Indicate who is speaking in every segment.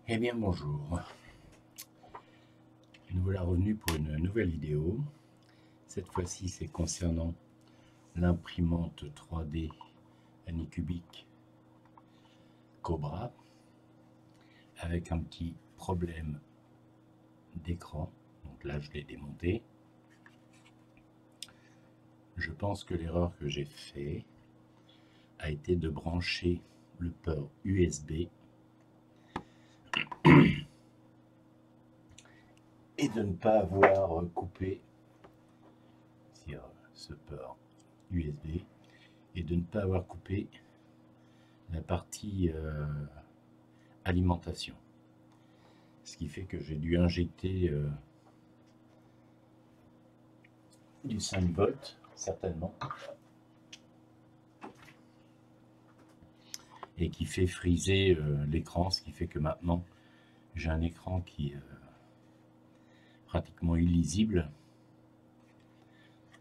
Speaker 1: Eh bien bonjour, nous voilà revenus pour une nouvelle vidéo. Cette fois-ci c'est concernant l'imprimante 3D Anycubic Cobra avec un petit problème d'écran. Donc là je l'ai démonté. Je pense que l'erreur que j'ai fait a été de brancher le port USB et de ne pas avoir coupé sur ce port USB et de ne pas avoir coupé la partie alimentation. Ce qui fait que j'ai dû injecter du 5 volts, certainement, et qui fait friser l'écran, ce qui fait que maintenant j'ai un écran qui est pratiquement illisible.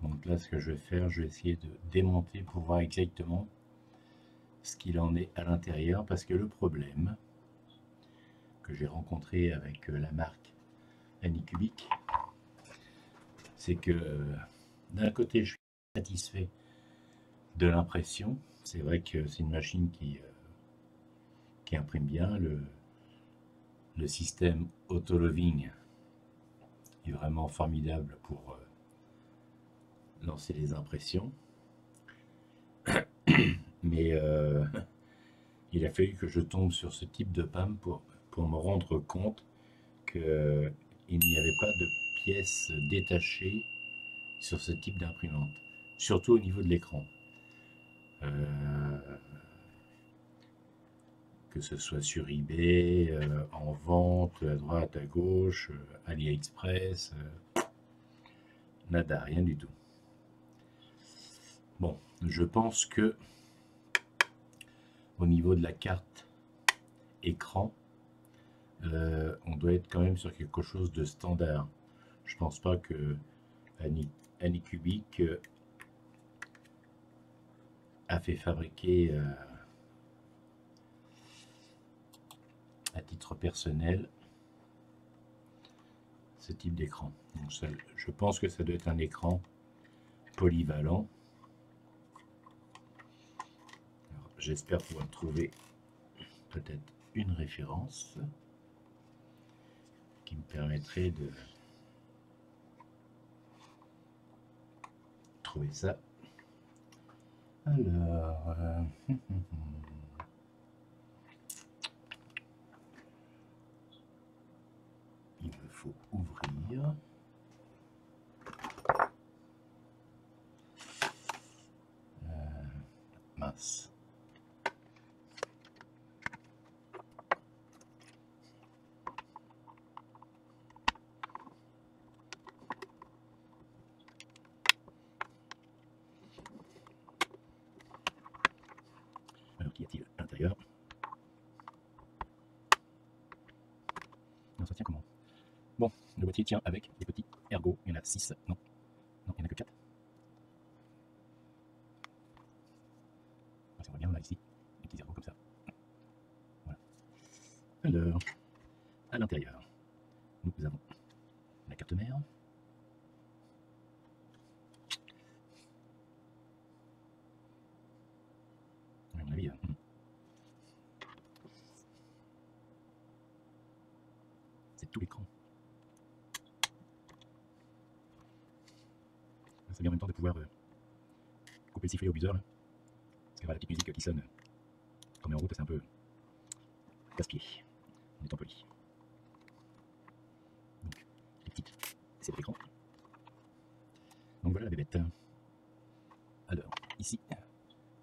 Speaker 1: Donc là, ce que je vais faire, je vais essayer de démonter pour voir exactement ce qu'il en est à l'intérieur, parce que le problème que j'ai rencontré avec la marque Anycubic, c'est que d'un côté, je suis satisfait de l'impression. C'est vrai que c'est une machine qui imprime bien. Le système auto-loving est vraiment formidable pour lancer les impressions. Mais il a fallu que je tombe sur ce type de panne pour me rendre compte qu'il n'y avait pas de pièces détachées sur ce type d'imprimante, surtout au niveau de l'écran. Que ce soit sur eBay, en vente, à droite, à gauche, AliExpress, nada, rien du tout. Bon, je pense que au niveau de la carte écran, on doit être quand même sur quelque chose de standard. Je pense pas que Anycubic a fait fabriquer à titre personnel ce type d'écran. Donc je pense que ça doit être un écran polyvalent. J'espère pouvoir trouver peut-être une référence qui me permettrait de trouver ça. Alors, il me faut ouvrir. Mince. Alors, qu'y a-t-il à l'intérieur? Non, ça tient comment? Bon, le boîtier tient avec des petits ergots. Il y en a 6. Non, non, il n'y en a que 4. Ça voit bien là, ici. Des petits ergots comme ça. Voilà. Alors, à l'intérieur, nous avons la carte mère. À mon avis, c'est tout l'écran. C'est bien en même temps de pouvoir couper le sifflet au buzzer. Là. Parce que voilà, la petite musique qui sonne quand on est en route, c'est un peu casse-pied. En étant poli. Donc, les petites, c'est de l'écran. Donc voilà la bébête. Alors, ici,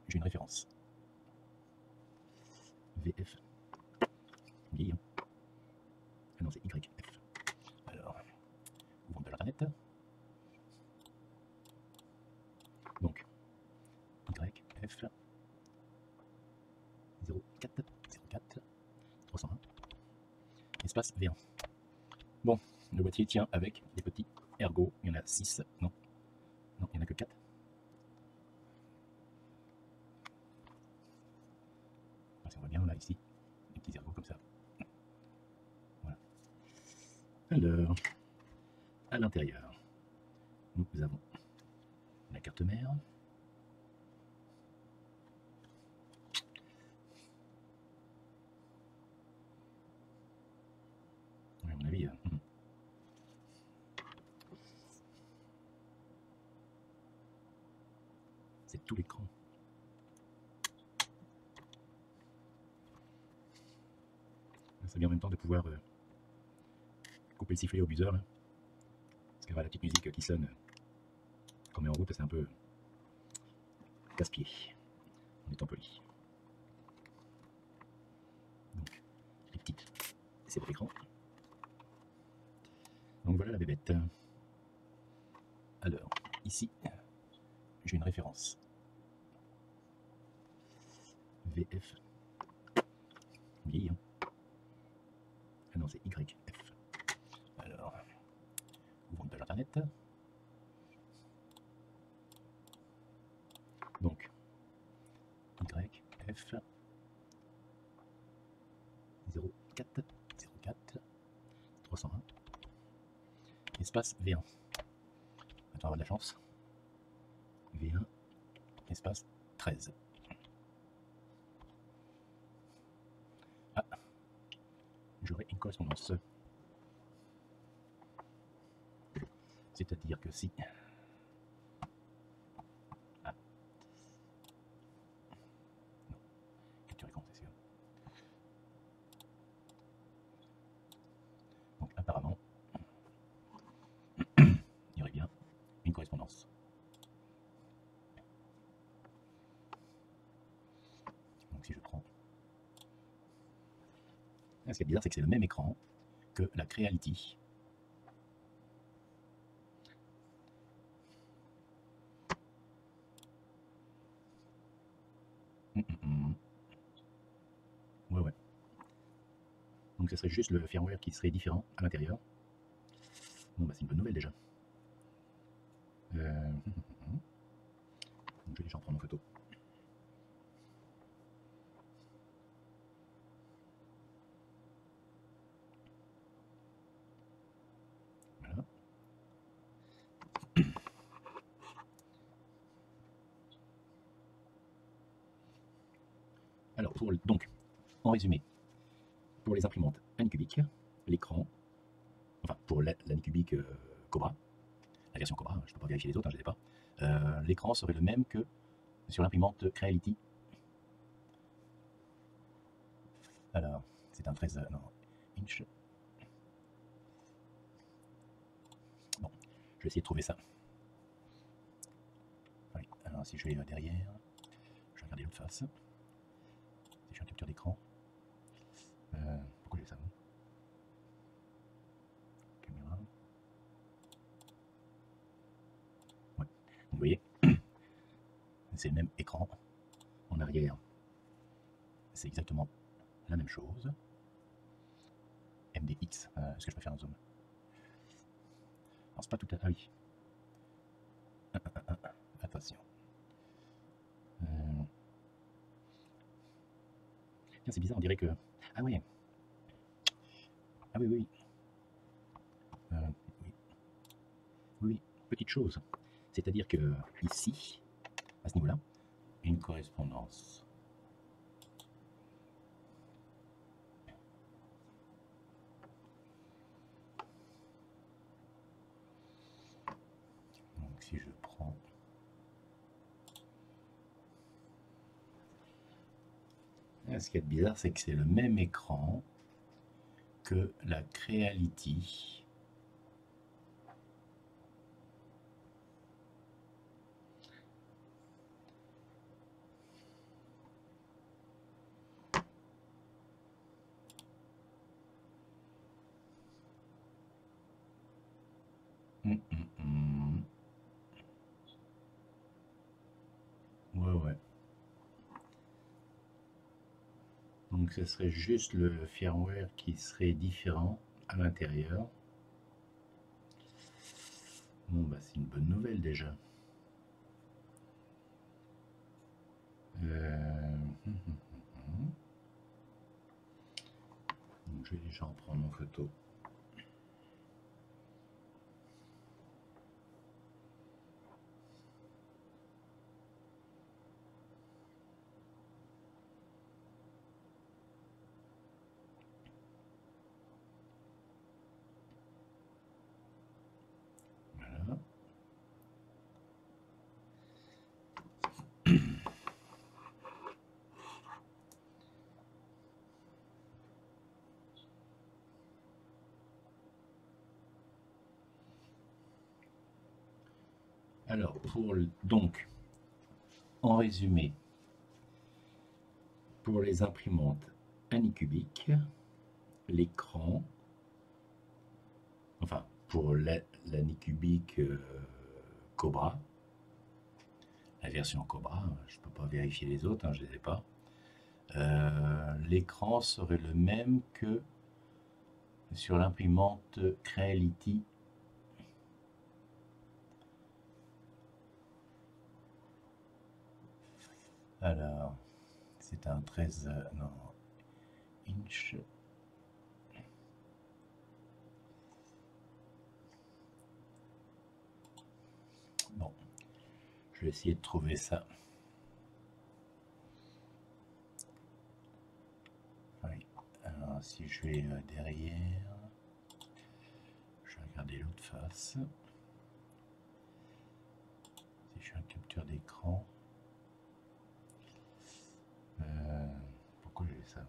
Speaker 1: j'ai une référence. VF. Vieille. Ah non, c'est YF. Alors, ouvrons de l'internet. Donc, YF 04 04 301 espace V1. Bon, le boîtier tient avec des petits ergots. Il y en a 6. Non, non, il n'y en a que 4. Ça va bien là, ici. Des petits ergots comme ça. Alors, à l'intérieur, nous avons la carte mère. À mon avis, c'est tout l'écran. C'est bien en même temps de pouvoir couper le sifflet au buzzer. Là. Parce qu'il y aura la petite musique qui sonne quand on est en route, c'est un peu casse-pied en étant poli. Donc, les petites, c'est votre écran. Donc voilà la bébête. Alors, ici, j'ai une référence. VF. Vieilli, hein. Ah non, c'est YF. Alors, ouvrons une page internet. Donc, YF 04 301 espace V1. Attends, on va avoir de la chance. V1 espace 13. Ah, j'aurai une correspondance. C'est-à-dire que si... Ah. Non. Capture écran, c'est sûr. Donc apparemment, il y aurait bien une correspondance. Donc si je prends... Ce qui est bizarre, c'est que c'est le même écran que la Creality. Ouais. Donc ce serait juste le firmware qui serait différent à l'intérieur. Bon bah c'est une bonne nouvelle déjà. Donc, je vais déjà en prendre en photo. Voilà. Alors, donc, en résumé, pour les imprimantes Anycubic, l'écran, enfin pour l'Anycubic Cobra, la version Cobra, je ne peux pas vérifier les autres, je ne les ai pas, l'écran serait le même que sur l'imprimante Creality. Alors, c'est un 13 non, inch. Bon, je vais essayer de trouver ça. Oui, alors si je vais derrière, je vais regarder l'autre face. Si je fais une capture d'écran, pourquoi j'ai ça? Caméra. Ouais, vous voyez, c'est le même écran en arrière. C'est exactement la même chose. MDX, est-ce que je peux faire un zoom? Alors c'est pas tout à... Ah oui. Attention. C'est bizarre, on dirait que... Ah ouais. Ah oui, oui. Oui. Oui, petite chose. C'est-à-dire que ici, à ce niveau-là, une correspondance. Donc si je prends... Ce qui est bizarre, c'est que c'est le même écran que la Creality. Ouais. Donc ce serait juste le firmware qui serait différent à l'intérieur. Bon bah c'est une bonne nouvelle déjà. Donc je vais déjà en prendre en photo. Alors, donc, en résumé, pour les imprimantes Anycubic, l'écran, enfin, pour l'Anycubic Cobra, la version Cobra, je ne peux pas vérifier les autres, hein, je ne les ai pas. L'écran serait le même que sur l'imprimante Creality. Alors, c'est un 13 non, inch. Bon, je vais essayer de trouver ça. Oui. Alors, si je vais derrière, je vais regarder l'autre face. Si je fais un capture d'écran, pourquoi j'ai ça?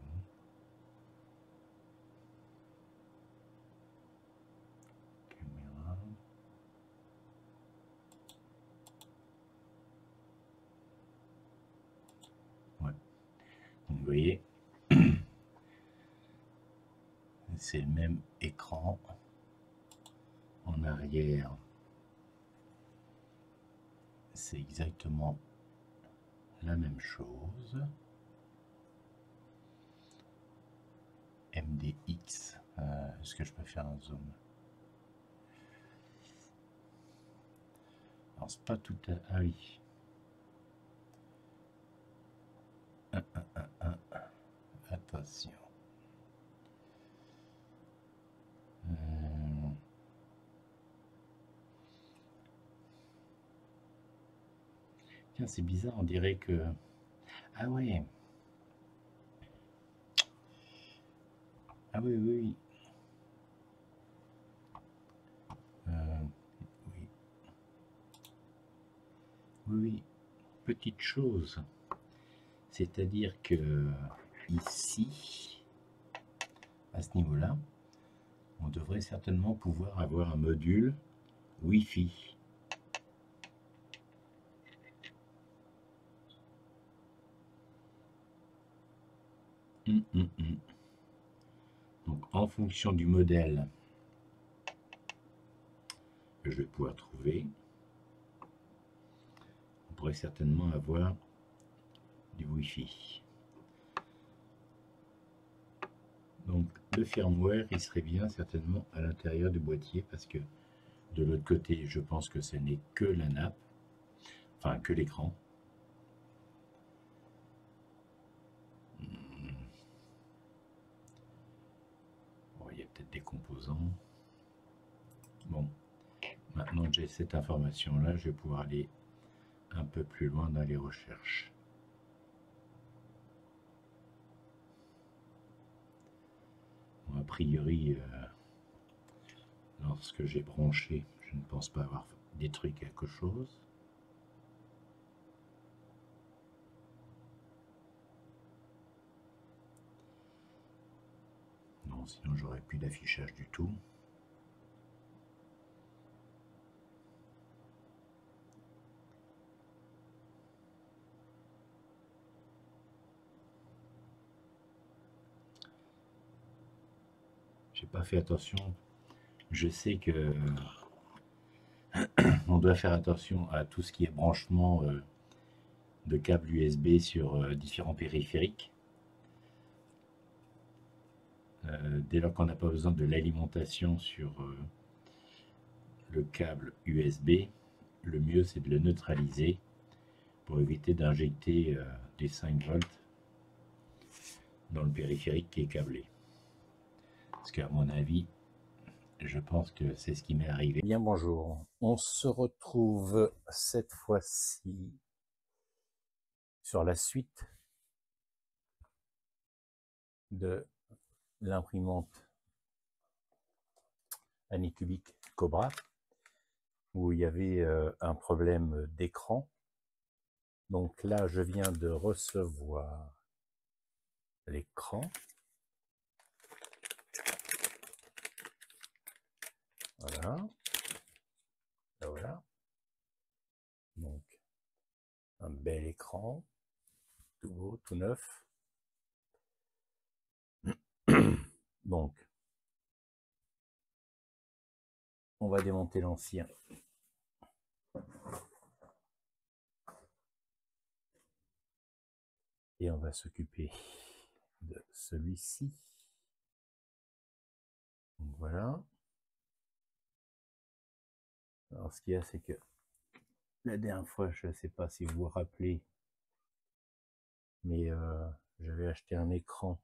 Speaker 1: Caméra. Ouais. Donc, vous voyez, c'est le même écran. En arrière, c'est exactement la même chose. MDX. Est-ce que je peux faire un zoom? Alors, c'est pas tout à... Ah oui. Attention. Tiens, c'est bizarre, on dirait que... Ah ouais. Ah oui, oui, oui. Oui. Oui, oui. Petite chose. C'est-à-dire que ici, à ce niveau-là, on devrait certainement pouvoir avoir un module Wi-Fi. Donc, en fonction du modèle que je vais pouvoir trouver, on pourrait certainement avoir du Wi-Fi. Donc, le firmware, il serait bien certainement à l'intérieur du boîtier parce que de l'autre côté, je pense que ce n'est que la nappe, enfin que l'écran. Bon, il y a peut-être des composants. Bon, maintenant que j'ai cette information-là, je vais pouvoir aller un peu plus loin dans les recherches. Bon, a priori, lorsque j'ai branché, je ne pense pas avoir détruit quelque chose. Non, sinon j'aurais plus d'affichage du tout. J'ai pas fait attention. Je sais que on doit faire attention à tout ce qui est branchement de câbles USB sur différents périphériques. Dès lors qu'on n'a pas besoin de l'alimentation sur le câble USB, le mieux c'est de le neutraliser pour éviter d'injecter des 5 volts dans le périphérique qui est câblé. Parce qu'à mon avis, je pense que c'est ce qui m'est arrivé. Bien, bonjour. On se retrouve cette fois-ci sur la suite de l'imprimante Anycubic Cobra, où il y avait un problème d'écran. Donc là, je viens de recevoir l'écran. Voilà. Voilà. écran, tout beau, tout neuf. Donc, on va démonter l'ancien. Et on va s'occuper de celui-ci. Donc voilà. Alors ce qu'il y a, c'est que la dernière fois, je ne sais pas si vous vous rappelez, mais j'avais acheté un écran.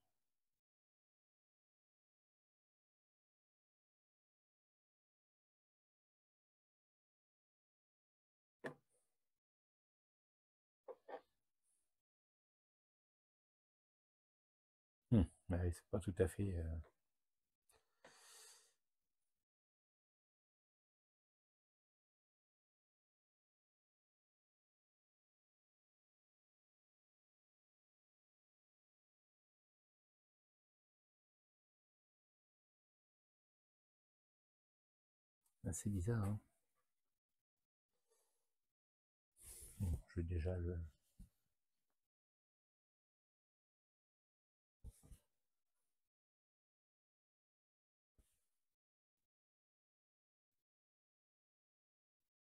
Speaker 1: Ouais, c'est pas tout à fait... c'est bizarre, hein. Bon, je vais déjà le...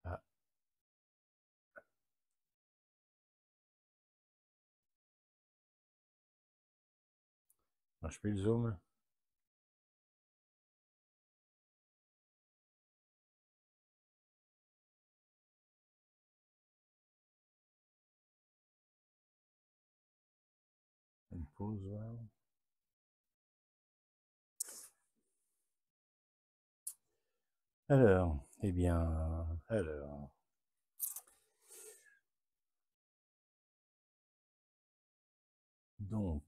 Speaker 1: Ah, je fais le zoom. Une pause, voilà. Alors, eh bien, alors... Donc...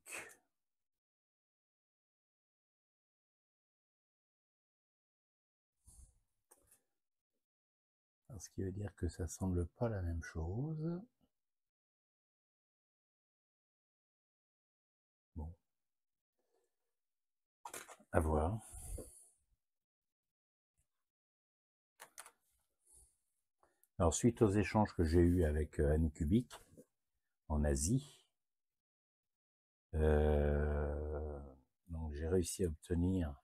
Speaker 1: Ce qui veut dire que ça semble pas la même chose. Bon. À voir. Alors, suite aux échanges que j'ai eus avec Anycubic en Asie, donc j'ai réussi à obtenir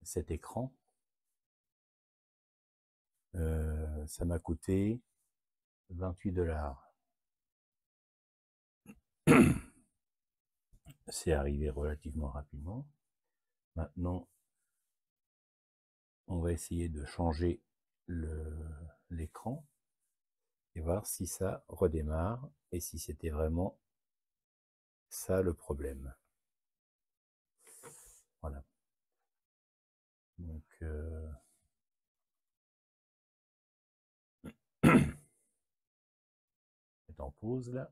Speaker 1: cet écran. Ça m'a coûté 28 $. C'est arrivé relativement rapidement. Maintenant, on va essayer de changer l'écran et voir si ça redémarre et si c'était vraiment ça le problème. Voilà. Donc, c'est en pause là.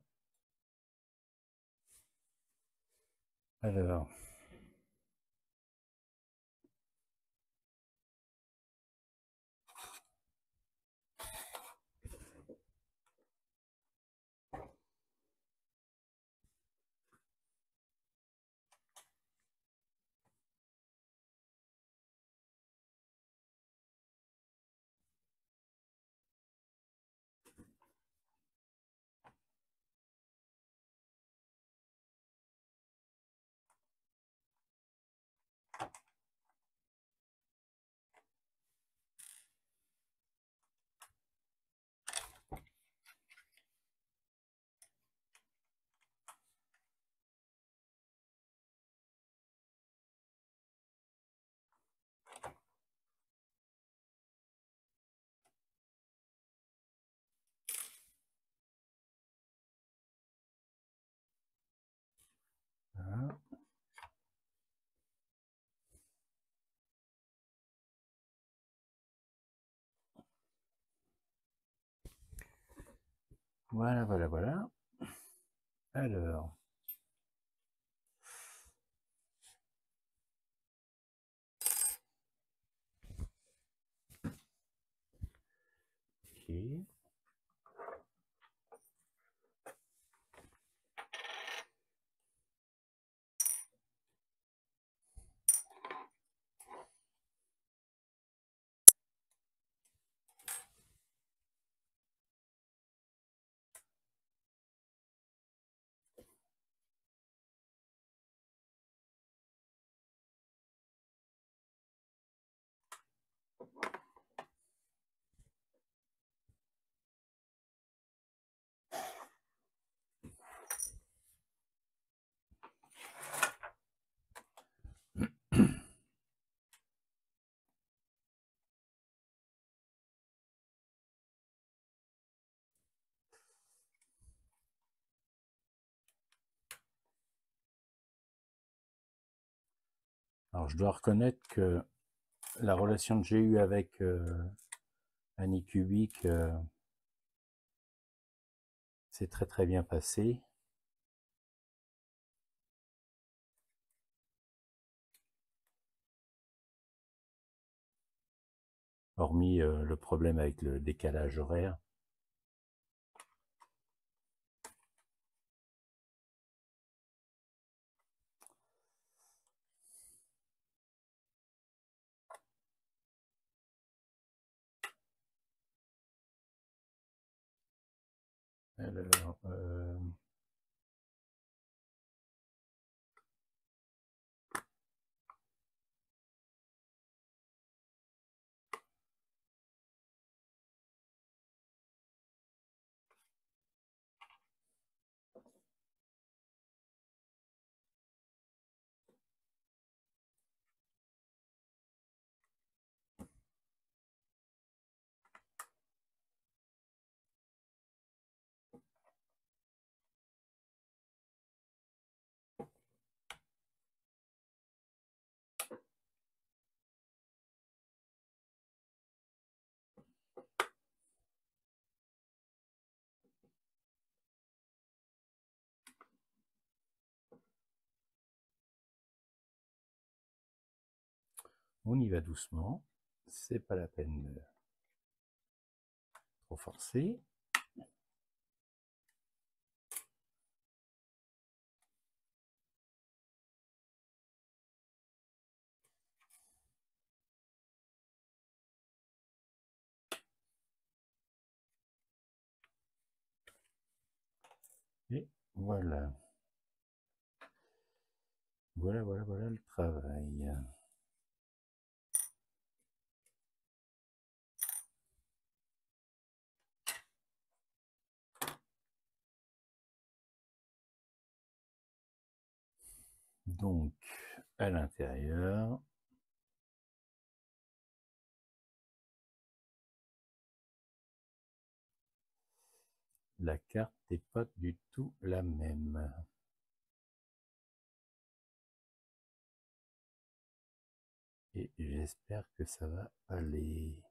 Speaker 1: Alors, voilà, voilà, voilà. Alors, ok. Alors je dois reconnaître que la relation que j'ai eue avec Annie Kubik s'est très très bien passée. Hormis le problème avec le décalage horaire. Alors, on y va doucement, c'est pas la peine de trop forcer. Et voilà. Voilà le travail. Donc, à l'intérieur, la carte n'est pas du tout la même. Et j'espère que ça va aller.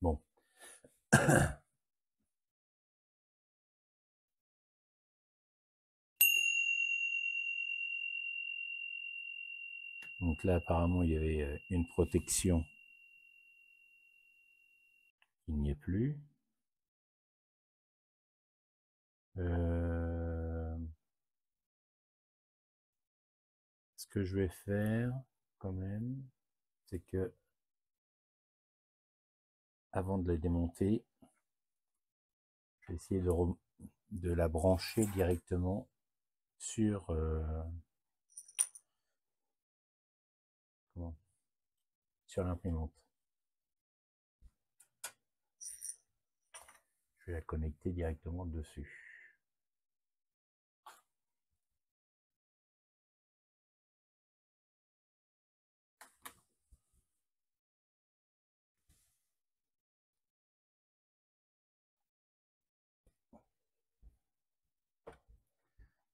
Speaker 1: Bon. Donc là, apparemment, il y avait une protection. Il n'y est plus. Ce que je vais faire, quand même, c'est que, avant de la démonter, je vais essayer de la brancher directement sur, sur l'imprimante. Je vais la connecter directement dessus.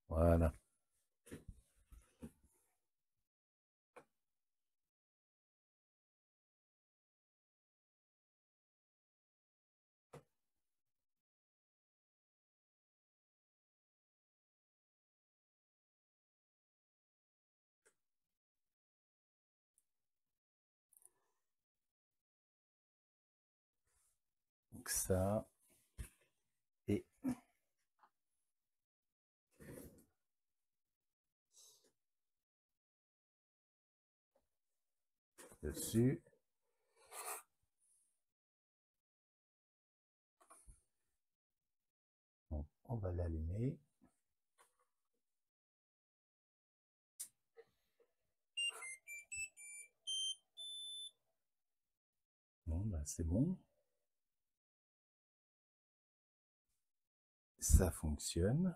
Speaker 1: Voilà. Donc ça, et dessus. Donc, on va l'allumer. Bon, ben c'est bon. Ça fonctionne.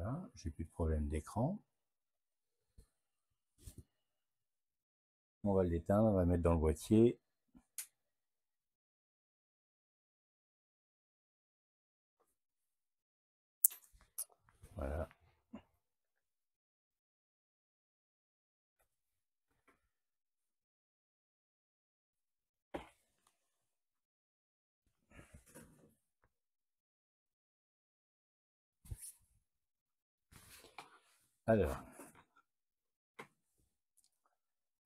Speaker 1: Voilà, j'ai plus de problème d'écran. On va l'éteindre, on va le mettre dans le boîtier. Voilà. Alors,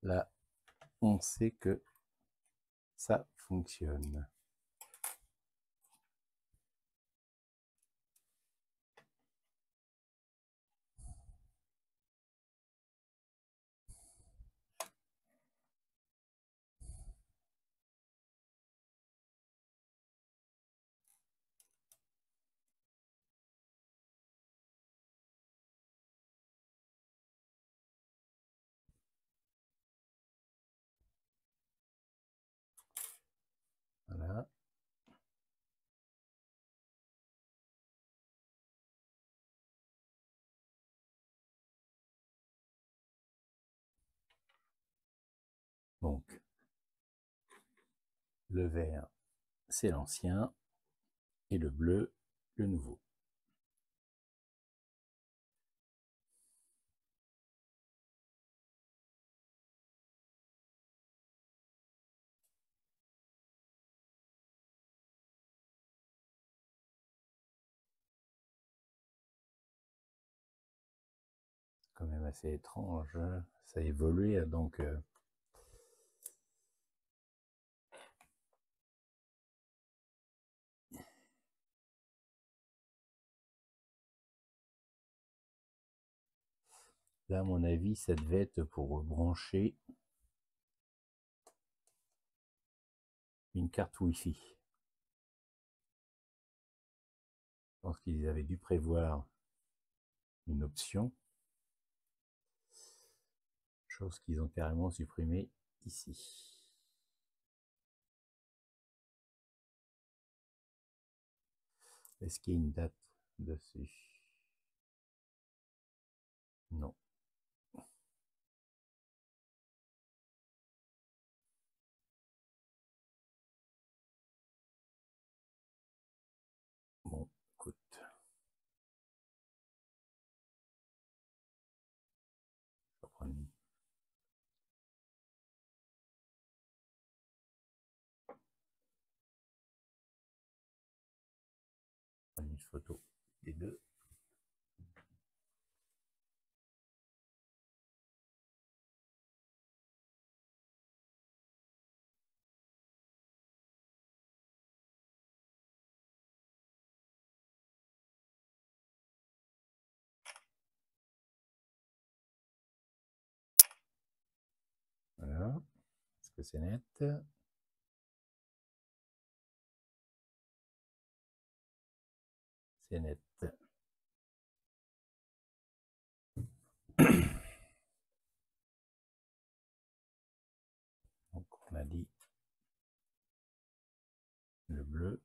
Speaker 1: là, on sait que ça fonctionne. Voilà. Donc, le vert, c'est l'ancien, et le bleu, le nouveau. C'est quand même assez étrange, hein. Ça a évolué, donc... Là, à mon avis, ça devait être pour brancher une carte Wi-Fi. Je pense qu'ils avaient dû prévoir une option, chose qu'ils ont carrément supprimée ici. Est-ce qu'il y a une date dessus? Non. Bon, écoute. Je vais prendre une photo des deux. Voilà. Est-ce que c'est net? C'est net. Donc, on a dit le bleu.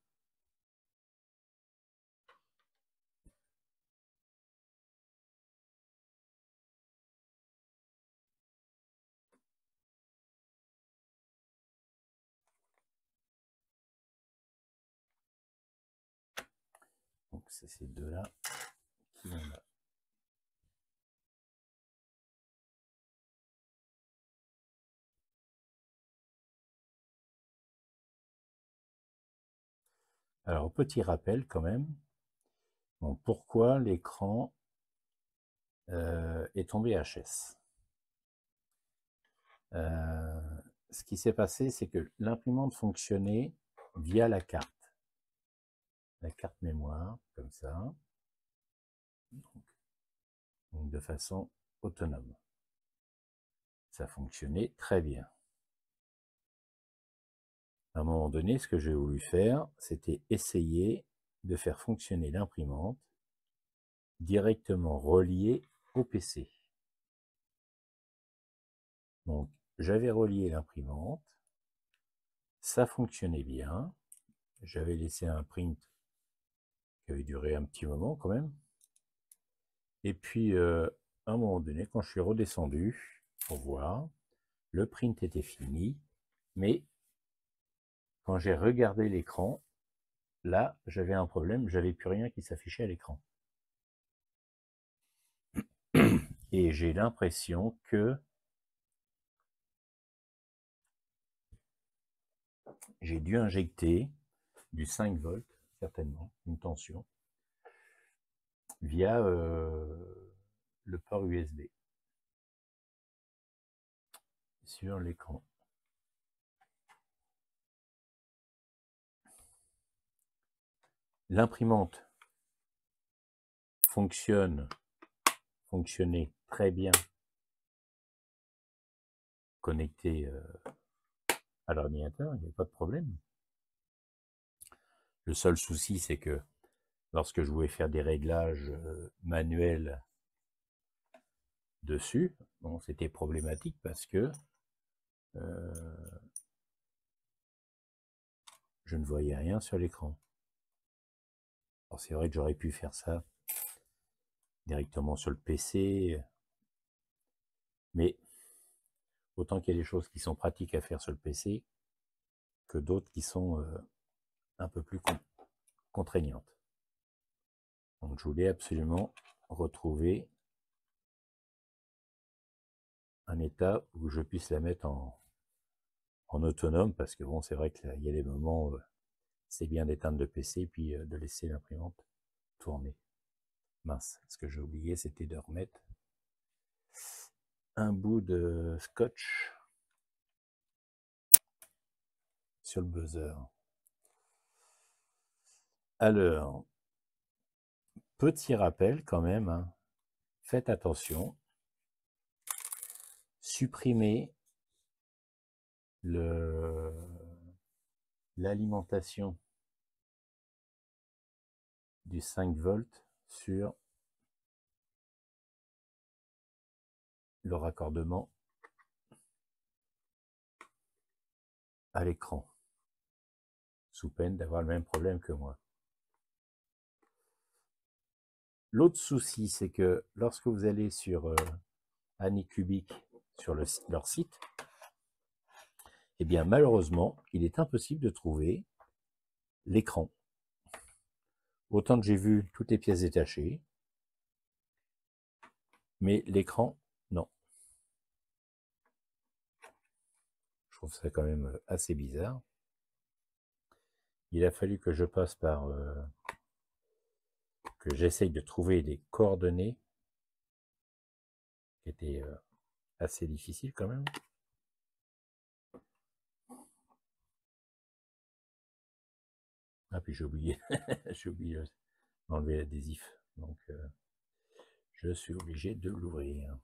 Speaker 1: Donc, c'est ces deux-là qui vont là. Alors, petit rappel quand même. Bon, pourquoi l'écran est tombé HS? Ce qui s'est passé, c'est que l'imprimante fonctionnait via la carte mémoire, comme ça, donc de façon autonome. Ça fonctionnait très bien. À un moment donné, ce que j'ai voulu faire, c'était essayer de faire fonctionner l'imprimante directement reliée au PC. Donc, j'avais relié l'imprimante, ça fonctionnait bien, j'avais laissé un print qui avait duré un petit moment quand même, Et puis, à un moment donné, quand je suis redescendu pour voir, le print était fini, mais quand j'ai regardé l'écran, là, j'avais un problème, j'avais plus rien qui s'affichait à l'écran. Et j'ai l'impression que j'ai dû injecter du 5 volts, certainement, une tension, via le port USB sur l'écran. L'imprimante fonctionnait très bien connectée à l'ordinateur, il n'y a pas de problème. Le seul souci, c'est que lorsque je voulais faire des réglages manuels dessus, bon, c'était problématique parce que je ne voyais rien sur l'écran. Alors c'est vrai que j'aurais pu faire ça directement sur le PC, mais autant qu'il y a des choses qui sont pratiques à faire sur le PC que d'autres qui sont un peu plus contraignantes. Donc je voulais absolument retrouver un état où je puisse la mettre en autonome, parce que bon, c'est vrai qu'il y a des moments où c'est bien d'éteindre le PC puis de laisser l'imprimante tourner. Mince, ce que j'ai oublié, c'était de remettre un bout de scotch sur le buzzer. Alors, petit rappel quand même, hein, faites attention, supprimez l'alimentation du 5 volts sur le raccordement à l'écran, sous peine d'avoir le même problème que moi. L'autre souci, c'est que lorsque vous allez sur Anycubic, sur leur site, eh bien malheureusement, il est impossible de trouver l'écran. Autant que j'ai vu toutes les pièces détachées, mais l'écran, non. Je trouve ça quand même assez bizarre. Il a fallu que je passe par... que j'essaye de trouver des coordonnées, qui étaient assez difficiles quand même. Ah, puis j'ai oublié, j'ai oublié d'enlever l'adhésif. Donc, je suis obligé de l'ouvrir.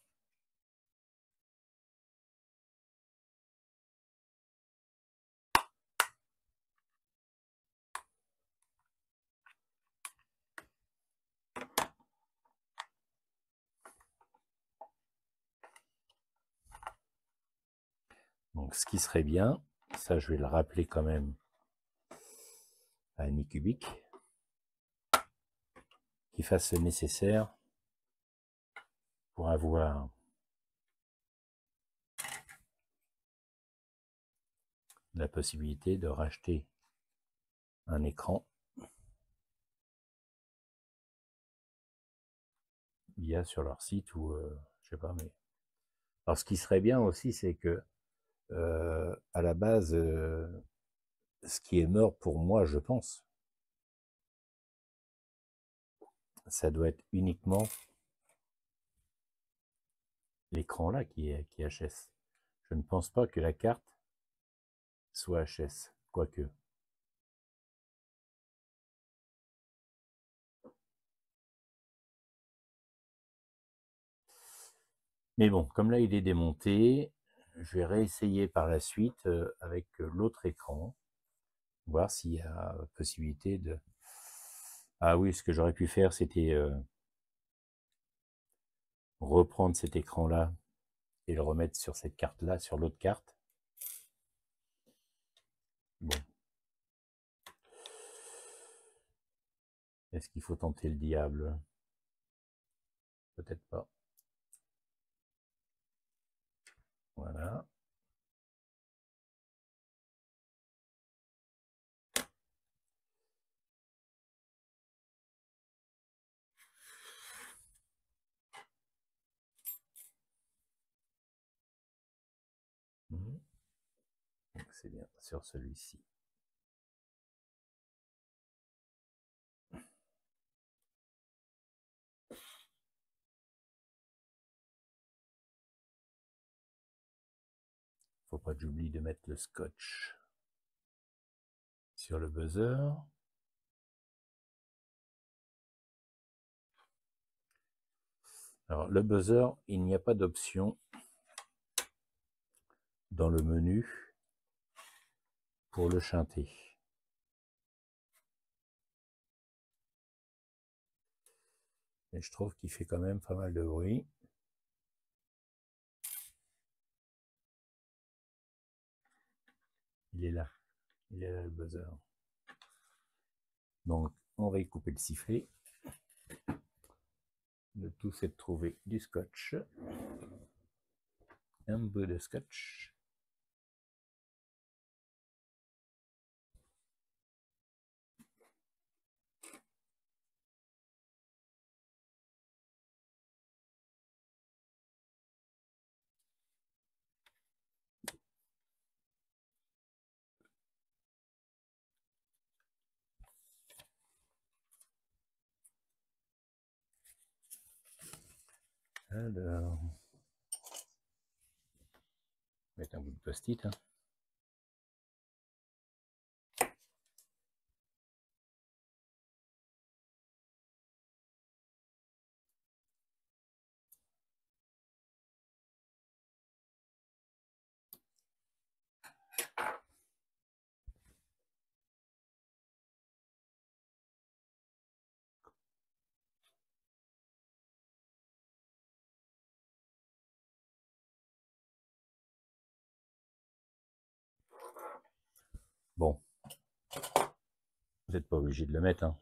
Speaker 1: Donc, ce qui serait bien, ça je vais le rappeler quand même à Anycubic, qu'il fasse le nécessaire pour avoir la possibilité de racheter un écran via sur leur site ou je sais pas, mais alors ce qui serait bien aussi, c'est que à la base, ce qui est mort pour moi, je pense, ça doit être uniquement l'écran là qui est HS. Je ne pense pas que la carte soit HS, quoique. Mais bon, comme là il est démonté, je vais réessayer par la suite avec l'autre écran, voir s'il y a possibilité de... Ah oui, ce que j'aurais pu faire, c'était reprendre cet écran-là et le remettre sur cette carte-là, sur l'autre carte. Bon. Est-ce qu'il faut tenter le diable? Peut-être pas. Voilà. C'est bien sur celui-ci. Faut pas que j'oublie de mettre le scotch sur le buzzer. Alors le buzzer, il n'y a pas d'option dans le menu pour le chanter. Et je trouve qu'il fait quand même pas mal de bruit. Il est là le buzzer. Donc on va y couper le sifflet. Le tout c'est de trouver du scotch. Un peu de scotch. Alors, mettre un bout de post-it. Hein. Bon, vous n'êtes pas obligé de le mettre. Hein.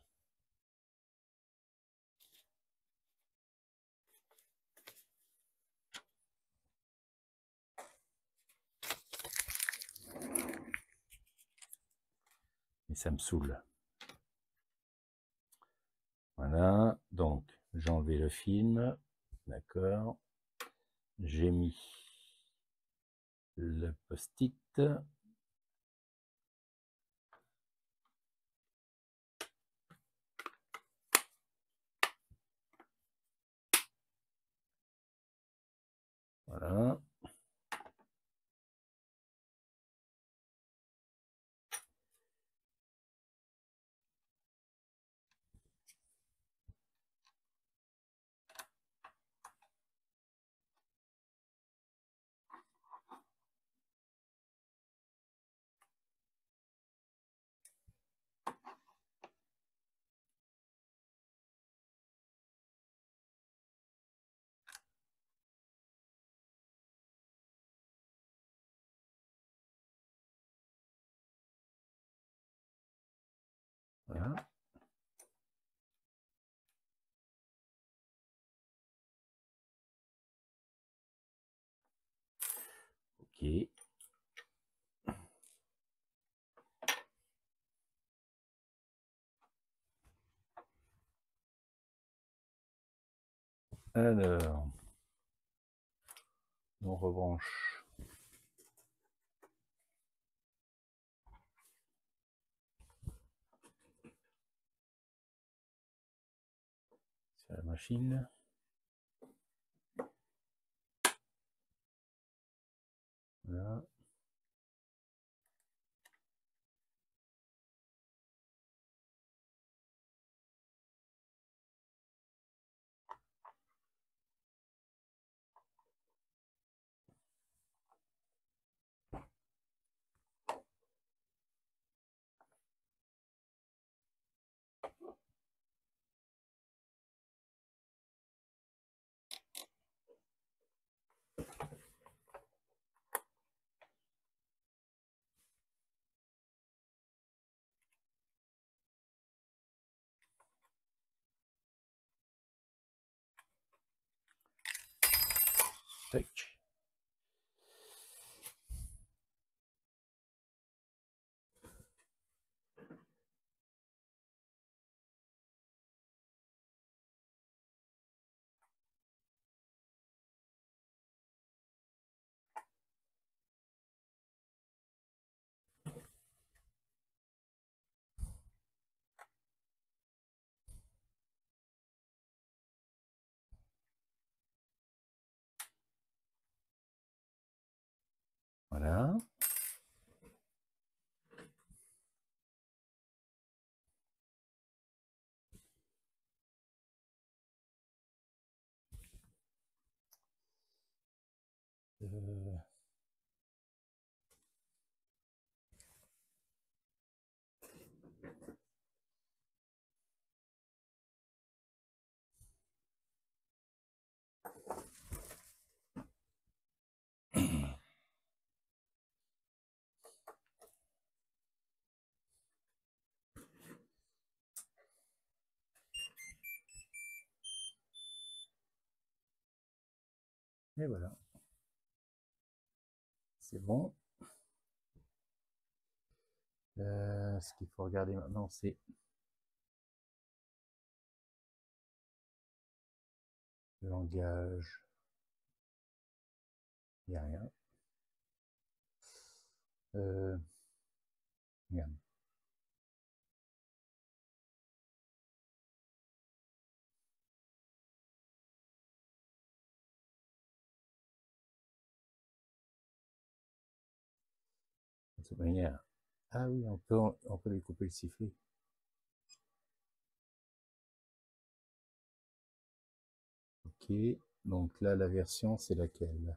Speaker 1: Mais ça me saoule. Voilà, donc j'ai enlevé le film, d'accord. J'ai mis le post-it. Voilà. Voilà. Ok. Alors, on rebranche. Sur la machine. Voilà. Tac. Voilà. Et voilà. C'est bon. Ce qu'il faut regarder maintenant, c'est le langage. Il n'y a rien. Merde. De toute manière. Ah oui, on peut découper le sifflet. Ok. Donc là, la version, c'est laquelle?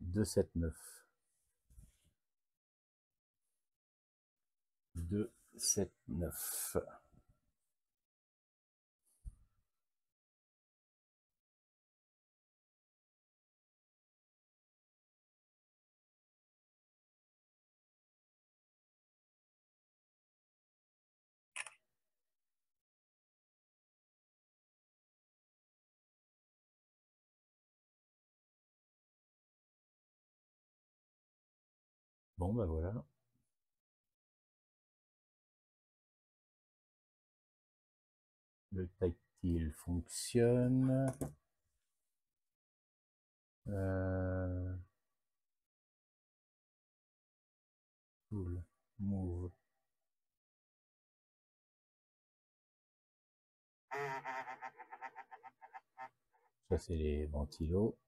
Speaker 1: 279. 279. Bon, bah voilà. Le tactile fonctionne. Cool. Move. Ça, c'est les ventilos.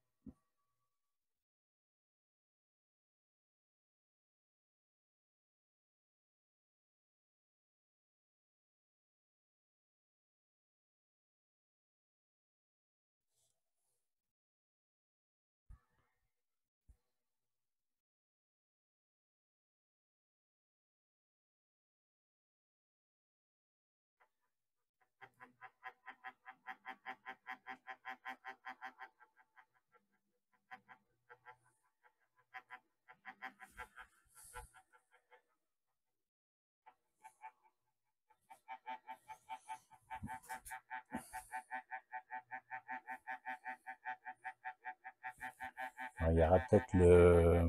Speaker 1: Il y aura peut-être le...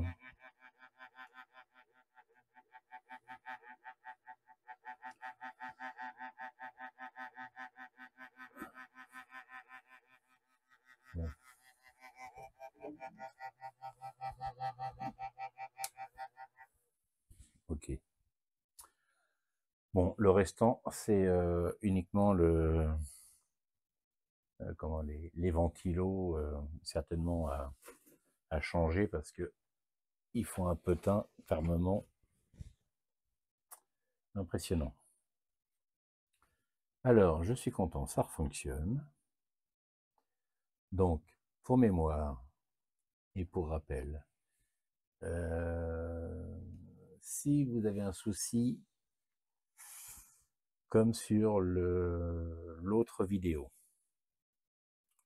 Speaker 1: Bon. Ok. Bon, le restant, c'est uniquement le... comment les ventilos, certainement à changer parce que ils font un potin fermement impressionnant. Alors, je suis content, ça fonctionne. Donc, pour mémoire et pour rappel, si vous avez un souci, comme sur l'autre vidéo,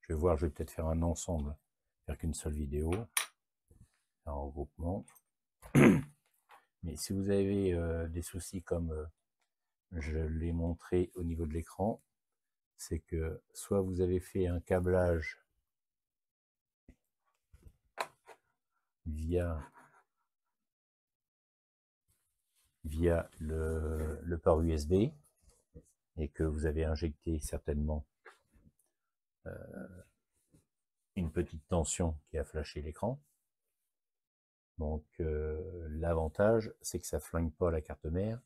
Speaker 1: je vais voir, je vais peut-être faire un ensemble, faire qu'une seule vidéo, un regroupement. Mais si vous avez des soucis comme je l'ai montré au niveau de l'écran, c'est que soit vous avez fait un câblage via le port USB et que vous avez injecté certainement une petite tension qui a flashé l'écran. Donc l'avantage, c'est que ça flingue pas la carte mère,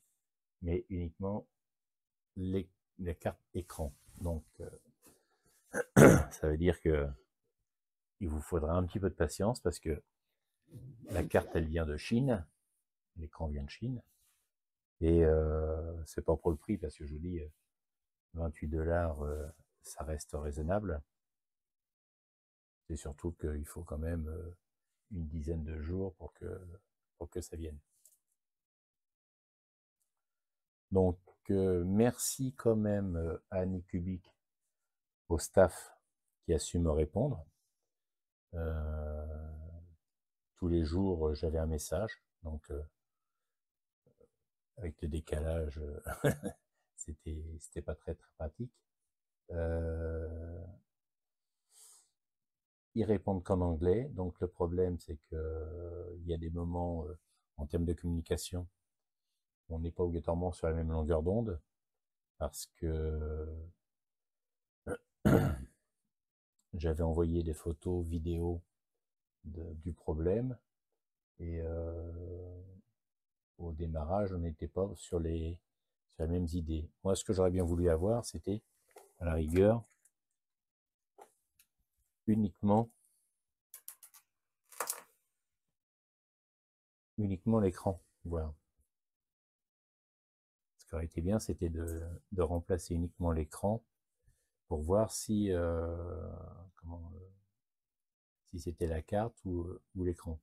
Speaker 1: mais uniquement les cartes écran. Donc ça veut dire que il vous faudra un petit peu de patience parce que la carte, elle vient de Chine, l'écran vient de Chine, et c'est pas pour le prix parce que je vous dis 28$, ça reste raisonnable. C'est surtout qu'il faut quand même une dizaine de jours pour que ça vienne. Donc merci quand même à Annie Kubik, au staff qui a su me répondre. Tous les jours j'avais un message, donc avec le décalage c'était pas très pratique. Ils répondent qu'en anglais, donc le problème c'est que il y a des moments en termes de communication, on n'est pas obligatoirement sur la même longueur d'onde parce que j'avais envoyé des photos, vidéos du problème et au démarrage on n'était pas sur les mêmes idées. Moi ce que j'aurais bien voulu avoir c'était à la rigueur uniquement l'écran. Voilà. Ce qui aurait été bien, c'était de remplacer uniquement l'écran pour voir si, si c'était la carte ou l'écran.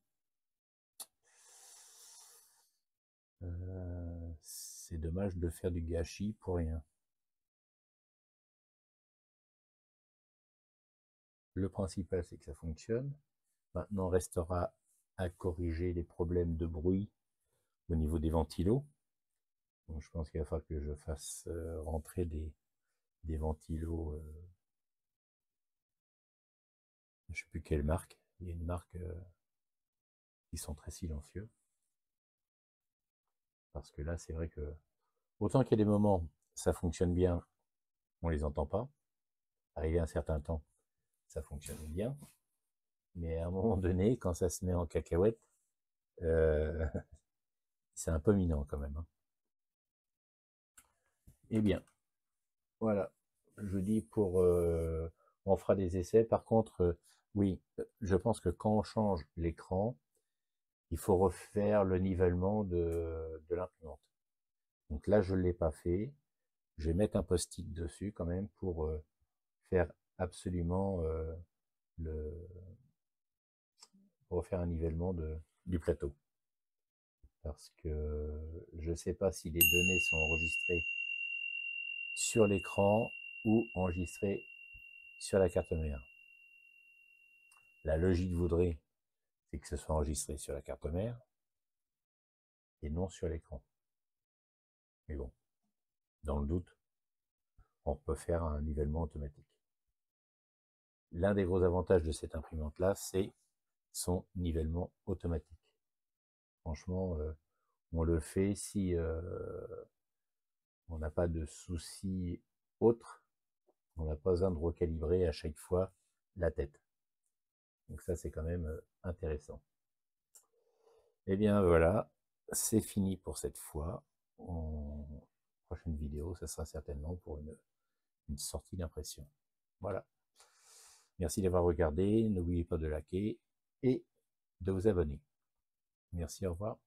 Speaker 1: C'est dommage de faire du gâchis pour rien. Le principal, c'est que ça fonctionne. Maintenant, restera à corriger les problèmes de bruit au niveau des ventilos. Donc, je pense qu'il va falloir que je fasse rentrer des ventilos, je ne sais plus quelle marque. Il y a une marque qui sont très silencieux. Parce que là, c'est vrai que autant qu'il y a des moments, ça fonctionne bien, on les entend pas. Arrivé à un certain temps, ça fonctionne bien. Mais à un moment donné, quand ça se met en cacahuète, euh, c'est un peu minant quand même. Hein. Eh bien, voilà. Je dis pour... on fera des essais. Par contre, oui, je pense que quand on change l'écran, il faut refaire le nivellement de l'imprimante. Donc là, je ne l'ai pas fait. Je vais mettre un post-it dessus quand même pour faire absolument refaire un nivellement du plateau. Parce que je ne sais pas si les données sont enregistrées sur l'écran ou enregistrées sur la carte mère. La logique voudrait c'est que ce soit enregistré sur la carte mère et non sur l'écran. Mais bon, dans le doute, on peut faire un nivellement automatique. L'un des gros avantages de cette imprimante-là, c'est son nivellement automatique. Franchement, on le fait si on n'a pas de soucis autres. On n'a pas besoin de recalibrer à chaque fois la tête. Donc ça, c'est quand même intéressant. Eh bien voilà, c'est fini pour cette fois. En prochaine vidéo, ça sera certainement pour une sortie d'impression. Voilà. Merci d'avoir regardé. N'oubliez pas de liker et de vous abonner. Merci, au revoir.